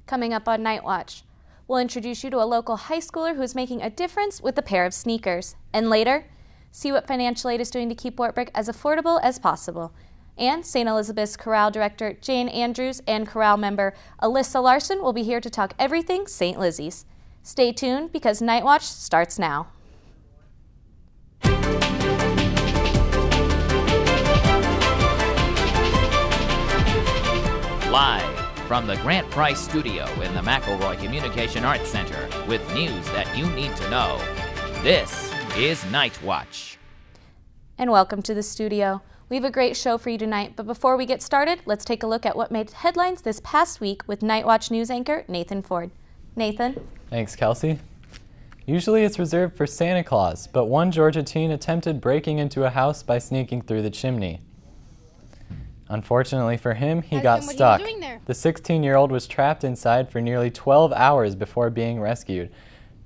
Coming up on Night Watch, we'll introduce you to a local high schooler who's making a difference with a pair of sneakers. And later, see what financial aid is doing to keep Wartburg as affordable as possible. And St. Elizabeth's Chorale Director Jane Andrews and Chorale member Alyssa Larson will be here to talk everything St. Lizzie's. Stay tuned because Night Watch starts now. Live from the Grant Price Studio in the McElroy Communication Arts Center with news that you need to know, this is Night Watch. And welcome to the studio. We have a great show for you tonight, but before we get started, let's take a look at what made headlines this past week with Night Watch news anchor Nathan Ford. Nathan? Thanks, Kelsey. Usually it's reserved for Santa Claus, but one Georgia teen attempted breaking into a house by sneaking through the chimney. Unfortunately for him, he got stuck. The 16-year-old was trapped inside for nearly 12 hours before being rescued.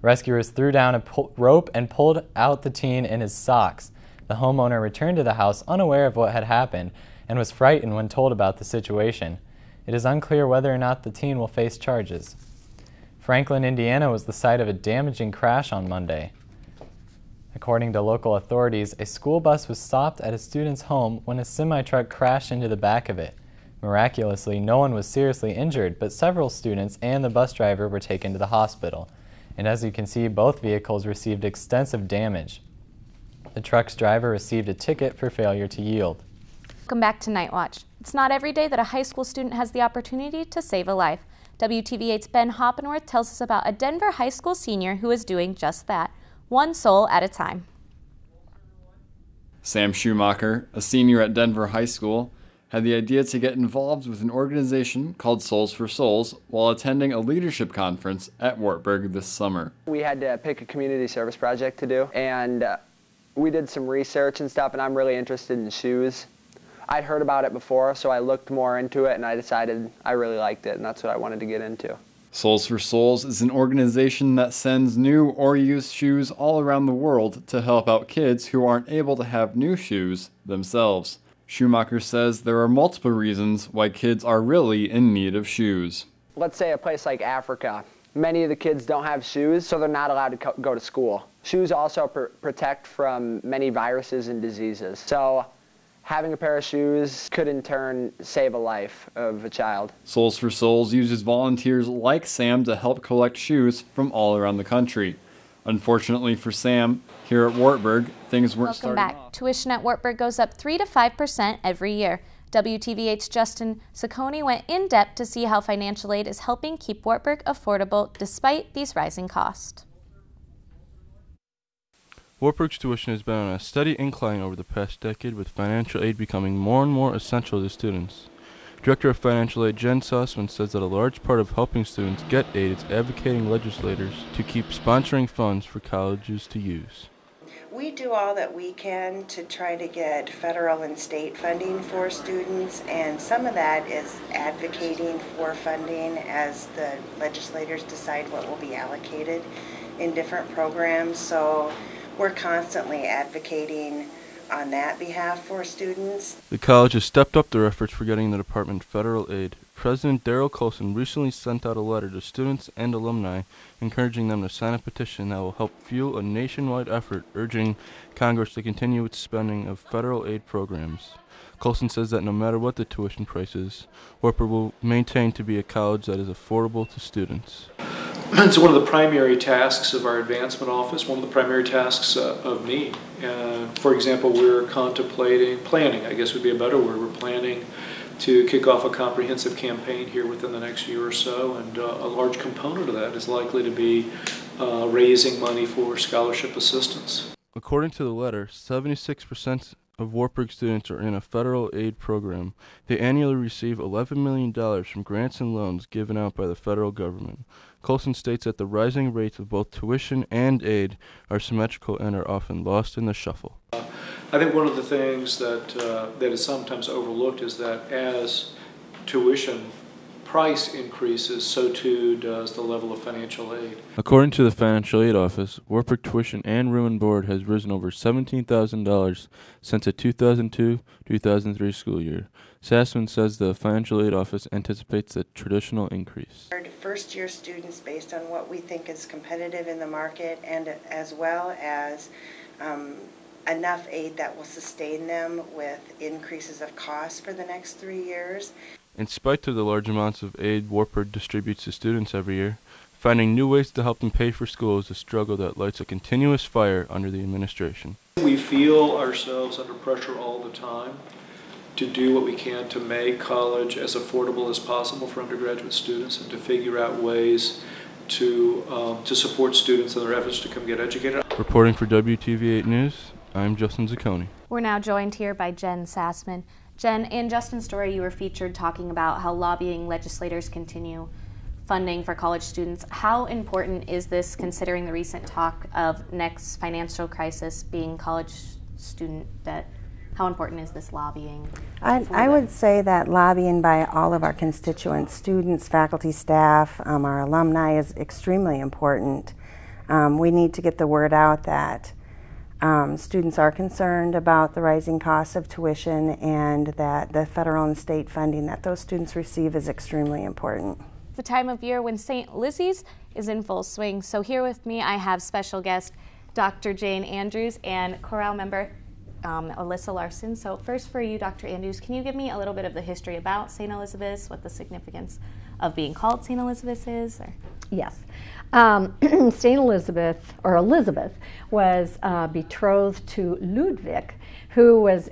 Rescuers threw down a rope and pulled out the teen in his socks. The homeowner returned to the house unaware of what had happened and was frightened when told about the situation. It is unclear whether or not the teen will face charges. Franklin, Indiana was the site of a damaging crash on Monday. According to local authorities, a school bus was stopped at a student's home when a semi-truck crashed into the back of it. Miraculously, no one was seriously injured, but several students and the bus driver were taken to the hospital. And as you can see, both vehicles received extensive damage. The truck's driver received a ticket for failure to yield. Welcome back to Night Watch. It's not every day that a high school student has the opportunity to save a life. WTV8's Ben Hoppenworth tells us about a Denver high school senior who is doing just that, one soul at a time. Sam Schumacher, a senior at Denver High School, had the idea to get involved with an organization called Souls for Souls while attending a leadership conference at Wartburg this summer. We had to pick a community service project to do, and we did some research and stuff, and I'm really interested in shoes. I'd heard about it before, so I looked more into it, and I decided I really liked it, and that's what I wanted to get into. Souls for Souls is an organization that sends new or used shoes all around the world to help out kids who aren't able to have new shoes themselves. Schumacher says there are multiple reasons why kids are really in need of shoes. Let's say a place like Africa. Many of the kids don't have shoes, so they're not allowed to go to school. Shoes also protect from many viruses and diseases. So having a pair of shoes could in turn save a life of a child. Souls for Souls uses volunteers like Sam to help collect shoes from all around the country. Unfortunately for Sam, here at Wartburg, things weren't starting off. Welcome back. Tuition at Wartburg goes up 3 to 5% every year. WTV8's Justin Saccone went in depth to see how financial aid is helping keep Wartburg affordable despite these rising costs. Wartburg's tuition has been on a steady incline over the past decade, with financial aid becoming more and more essential to students. Director of Financial Aid Jen Sussman says that a large part of helping students get aid is advocating legislators to keep sponsoring funds for colleges to use. We do all that we can to try to get federal and state funding for students, and some of that is advocating for funding as the legislators decide what will be allocated in different programs. So we're constantly advocating on that behalf for students. The college has stepped up their efforts for getting the department federal aid. President Darrell Colson recently sent out a letter to students and alumni encouraging them to sign a petition that will help fuel a nationwide effort urging Congress to continue its spending of federal aid programs. Colson says that no matter what the tuition price is, Wartburg will maintain to be a college that is affordable to students. It's one of the primary tasks of our advancement office, one of the primary tasks of me. For example, we're planning, I guess would be a better word, we're planning to kick off a comprehensive campaign here within the next year or so, and a large component of that is likely to be raising money for scholarship assistance. According to the letter, 76% of Wartburg students are in a federal aid program. They annually receive $11 million from grants and loans given out by the federal government. Colson states that the rising rates of both tuition and aid are symmetrical and are often lost in the shuffle. I think one of the things that is sometimes overlooked is that as tuition price increases, so too does the level of financial aid. According to the Financial Aid Office, Wartburg tuition and room and board has risen over $17,000 since the 2002-2003 school year. Sassman says the Financial Aid Office anticipates a traditional increase. first-year students based on what we think is competitive in the market, and as well as enough aid that will sustain them with increases of costs for the next 3 years. In spite of the large amounts of aid Wartburg distributes to students every year, finding new ways to help them pay for school is a struggle that lights a continuous fire under the administration. We feel ourselves under pressure all the time to do what we can to make college as affordable as possible for undergraduate students and to figure out ways to support students in their efforts to come get educated. Reporting for WTV8 News, I'm Justin Zacconi. We're now joined here by Jen Sassman. Jen, in Justin's story, you were featured talking about how lobbying legislators continue funding for college students. How important is this, considering the recent talk of next financial crisis being college student debt? How important is this lobbying? I would say that lobbying by all of our constituents, students, faculty, staff, our alumni, is extremely important. We need to get the word out that students are concerned about the rising costs of tuition, and that the federal and state funding that those students receive is extremely important. The time of year when St. Lizzie's is in full swing. So here with me I have special guest Dr. Jane Andrews and chorale member Alyssa Larson. So first for you, Dr. Andrews, can you give me a little bit of the history about St. Elizabeth's, what the significance of being called St. Elizabeth's is? Or? Yes. St. Elizabeth, or Elizabeth, was betrothed to Ludwig, who was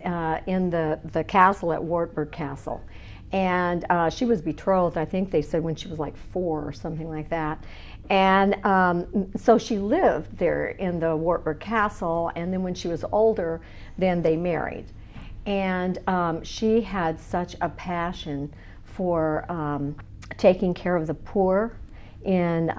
in the castle at Wartburg Castle. And she was betrothed, I think they said, when she was like 4 or something like that. And so she lived there in the Wartburg Castle, and then when she was older, then they married. And she had such a passion for taking care of the poor in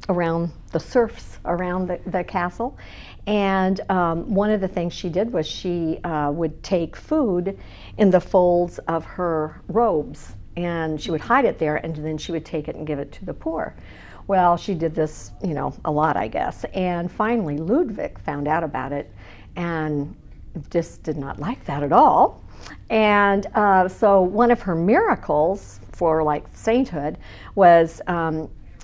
around the serfs around the castle. And one of the things she did was she would take food in the folds of her robes, and she would hide it there, and then she would take it and give it to the poor. Well, she did this, you know, a lot, I guess. And finally, Ludwig found out about it and just did not like that at all. And so one of her miracles for like sainthood was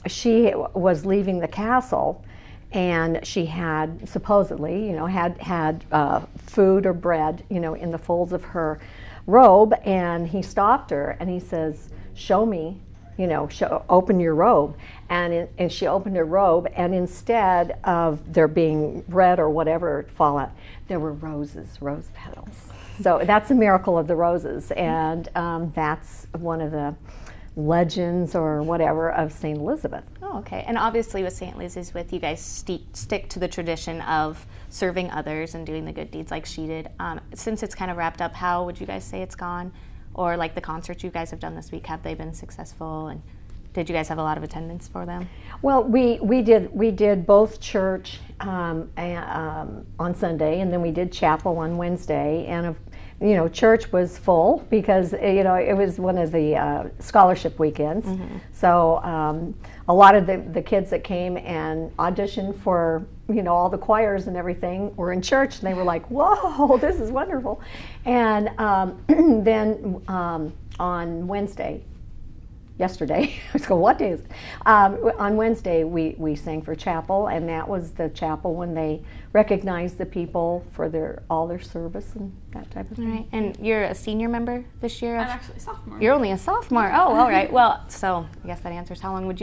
she was leaving the castle, and she had supposedly, you know, had food or bread, you know, in the folds of her robe, and he stopped her and he says, "Show me, you know, open your robe." And she opened her robe, and instead of there being bread or whatever fall out, there were roses, rose petals. So that's a miracle of the roses, and that's one of the legends or whatever of St. Elizabeth. Oh, okay. And obviously with St. Lizzie's, with you guys stick to the tradition of serving others and doing the good deeds like she did. Since it's kind of wrapped up, how would you guys say it's gone? Or like the concerts you guys have done this week, have they been successful? And did you guys have a lot of attendance for them? Well, we did both church on Sunday, and then we did chapel on Wednesday, and you know, church was full because, you know, it was one of the scholarship weekends. Mm-hmm. So a lot of the kids that came and auditioned for, you know, all the choirs and everything were in church, and they were like, "Whoa, this is wonderful." And then on Wednesday, yesterday, I was going, what day is it? On Wednesday, we sang for chapel, and that was the chapel when they recognized the people for all their service and that type of thing. All right. And you're a senior member this year? I'm actually a sophomore. You're only a sophomore. Oh, all right. Well, so I guess that answers how long. Would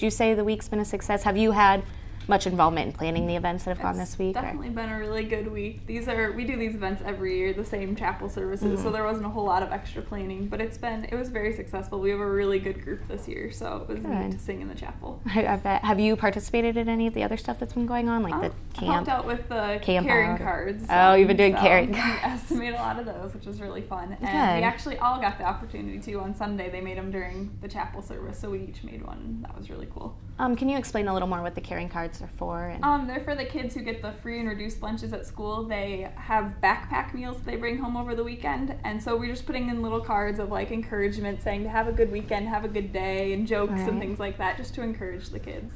you say the week's been a success? Have you had much involvement in planning the events that have gone this week? Definitely been a really good week. We do these events every year, the same chapel services, so there wasn't a whole lot of extra planning, but it was very successful. We have a really good group this year, so it was neat to sing in the chapel. I bet. Have you participated in any of the other stuff that's been going on, like the camp? I helped out with the carrying cards. Oh, you've been doing carrying cards. Yes, we made a lot of those, which was really fun. And we actually all got the opportunity to on Sunday. They made them during the chapel service, so we each made one, and that was really cool. Can you explain a little more what the carrying cards are for? They're for the kids who get the free and reduced lunches at school. They have backpack meals that they bring home over the weekend, and so we're just putting in little cards of like encouragement, saying to have a good weekend, have a good day, and jokes and things like that, just to encourage the kids.